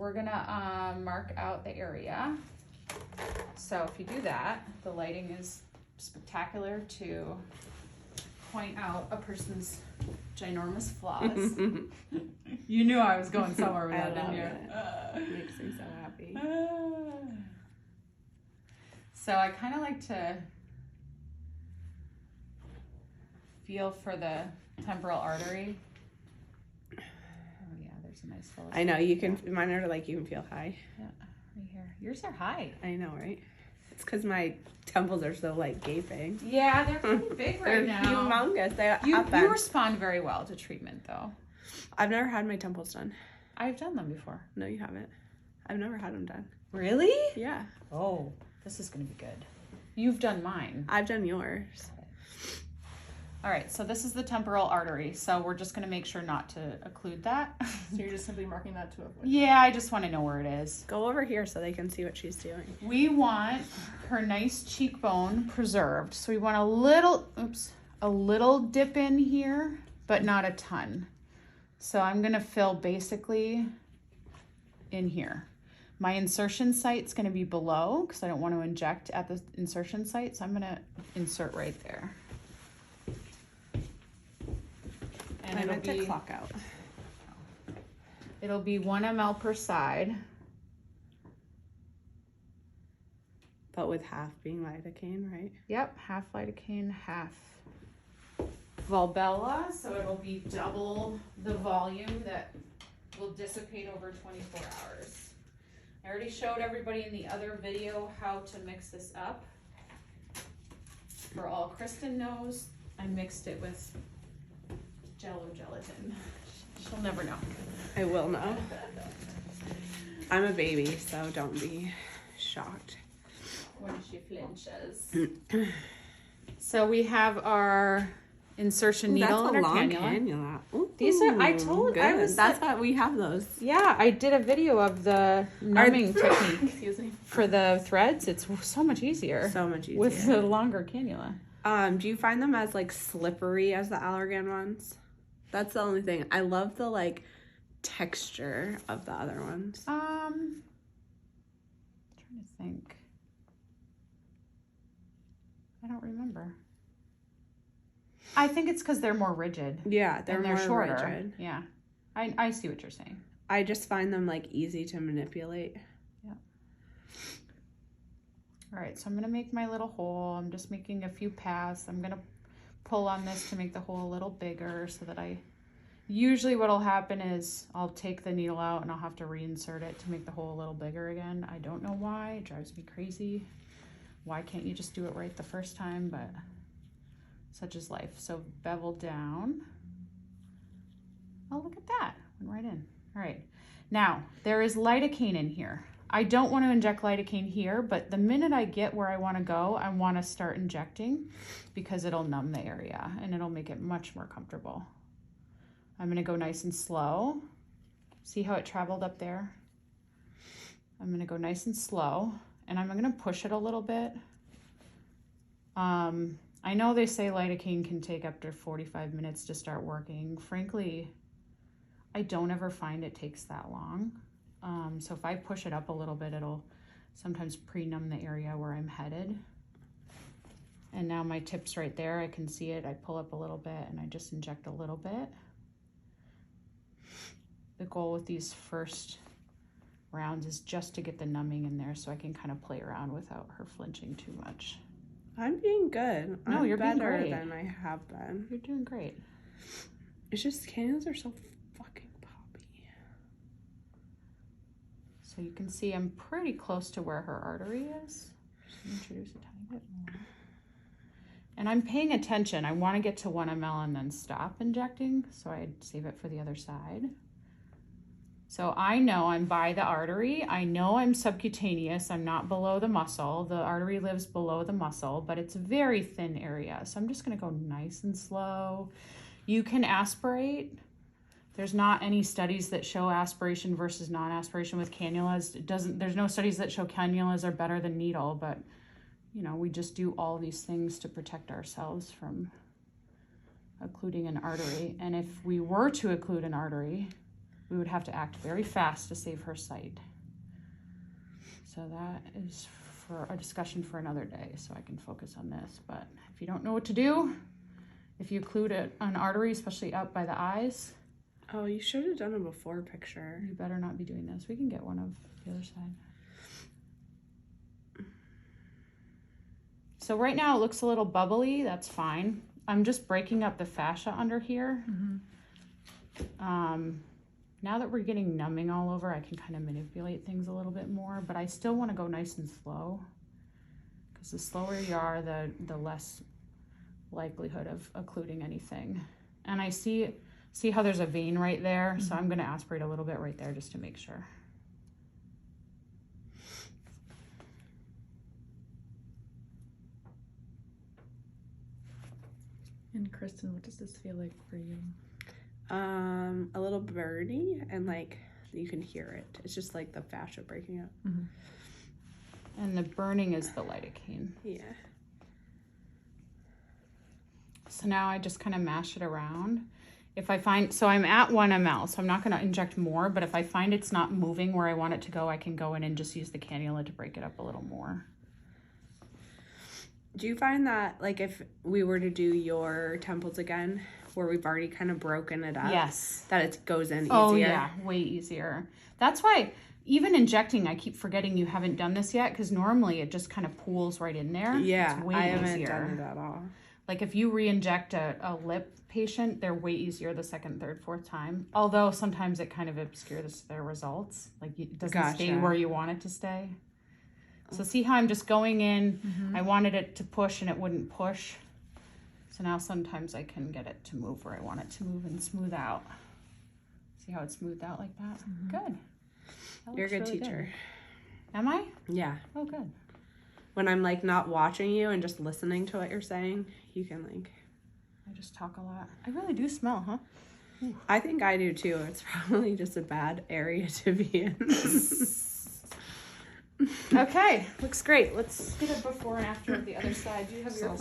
we're gonna mark out the area. So if you do that, the lighting is spectacular to point out a person's ginormous flaws. You knew I was going somewhere with that, didn't you? It makes me so happy. So I kind of like to feel for the temporal artery. Oh yeah, there's a nice little. I know, you can, mine are like, you can feel high. Yeah, right here. Yours are high. I know, right? It's because my temples are so like gaping. Yeah, they're pretty big right now. They're humongous. They you respond very well to treatment though. I've never had my temples done. I've done them before. No, you haven't. I've never had them done. Really? Yeah. Oh, this is going to be good. You've done mine. I've done yours. All right, so this is the temporal artery. So we're just going to make sure not to occlude that. So you're just simply marking that to avoid. Yeah, I just want to know where it is. Go over here so they can see what she's doing. We want her nice cheekbone preserved. So we want a little dip in here, but not a ton. So I'm going to fill basically in here. My insertion site's going to be below because I don't want to inject at the insertion site. So I'm going to insert right there. And I meant to clock out. It'll be 1 ml per side. But with half being lidocaine, right? Yep, half lidocaine, half Volbella. So it'll be double the volume that will dissipate over 24 hours. I already showed everybody in the other video how to mix this up. For all Kristen knows, I mixed it with Jello gelatin. She'll never know. I will know. I'm a baby, so don't be shocked. When she flinches. So we have our insertion needle and our cannula. Ooh, These are, I told, good. I was That's why we have those. Yeah, I did a video of the numbing technique Excuse me. for the threads. It's so much easier. So much easier. With the longer cannula. Do you find them as like slippery as the Allergan ones? That's the only thing. I love the like texture of the other ones. I'm trying to think. I don't remember. I think it's because they're more rigid. Yeah, they're more shorter. rigid. Yeah, I see what you're saying. I just find them like easy to manipulate. Yeah. All right, so I'm gonna make my little hole. I'm just making a few paths. I'm gonna pull on this to make the hole a little bigger so that usually what'll happen is I'll take the needle out and I'll have to reinsert it to make the hole a little bigger again. I don't know why, it drives me crazy. Why can't you just do it right the first time? But such is life. So bevel down. Oh, look at that, went right in. All right, now there is lidocaine in here. I don't want to inject lidocaine here, but the minute I get where I want to go, I want to start injecting because it'll numb the area and it'll make it much more comfortable. I'm going to go nice and slow. See how it traveled up there? I'm going to go nice and slow and I'm going to push it a little bit. I know they say lidocaine can take up to 45 minutes to start working. Frankly, I don't ever find it takes that long. So if I push it up a little bit, it'll sometimes pre-numb the area where I'm headed. And now my tip's right there. I can see it. I pull up a little bit and I just inject a little bit. The goal with these first rounds is just to get the numbing in there so I can kind of play around without her flinching too much. I'm being good. No, you're being better great. than I have been. You're doing great. It's just cannulas are so fucking poppy. So you can see I'm pretty close to where her artery is. Just introduce a tiny bit more. And I'm paying attention. I want to get to 1 ml and then stop injecting, so I'd save it for the other side. So I know I'm by the artery. I know I'm subcutaneous. I'm not below the muscle. The artery lives below the muscle, but it's a very thin area. So I'm just going to go nice and slow. You can aspirate. There's not any studies that show aspiration versus non-aspiration with cannulas. There's no studies that show cannulas are better than needle, but you know, we just do all these things to protect ourselves from occluding an artery. And if we were to occlude an artery, we would have to act very fast to save her sight. So that is for a discussion for another day, so I can focus on this. But if you don't know what to do, if you occlude an artery, especially up by the eyes. Oh, you should have done a before picture. You better not be doing this. We can get one of the other side. So right now it looks a little bubbly. That's fine. I'm just breaking up the fascia under here. Now that we're getting numbing all over, I can kind of manipulate things a little bit more, but I still want to go nice and slow, because the slower you are, the less likelihood of occluding anything. And I see how there's a vein right there, so I'm going to aspirate a little bit right there just to make sure. And Kristen, what does this feel like for you? A little birdie, and like you can hear it. It's just like the fascia breaking up. And the burning is the lidocaine. Yeah. So now I just kind of mash it around. If I find, so I'm at 1 ml, so I'm not going to inject more, but if I find it's not moving where I want it to go, I can go in and just use the cannula to break it up a little more. Do you find that, like, if we were to do your temples again, where we've already kind of broken it up, Yes. that it goes in easier? Oh yeah, way easier. That's why even injecting, I keep forgetting you haven't done this yet, because normally it just kind of pools right in there. Yeah, it's way I haven't easier. done it at all. Like if you re-inject a lip patient, they're way easier the second, third, fourth time. Although sometimes it kind of obscures their results. Like it doesn't stay where you want it to stay. So see how I'm just going in. I wanted it to push and it wouldn't push. So now sometimes I can get it to move where I want it to move and smooth out. See how it's smoothed out like that? Good. That You're a good looks really teacher. Good. Am I? Yeah. Oh, good. When I'm like not watching you and just listening to what you're saying, you can like. I just talk a lot. I really do smell, huh? I think I do too. It's probably just a bad area to be in. Okay, looks great. Let's get a before and after of the other side. Do you have your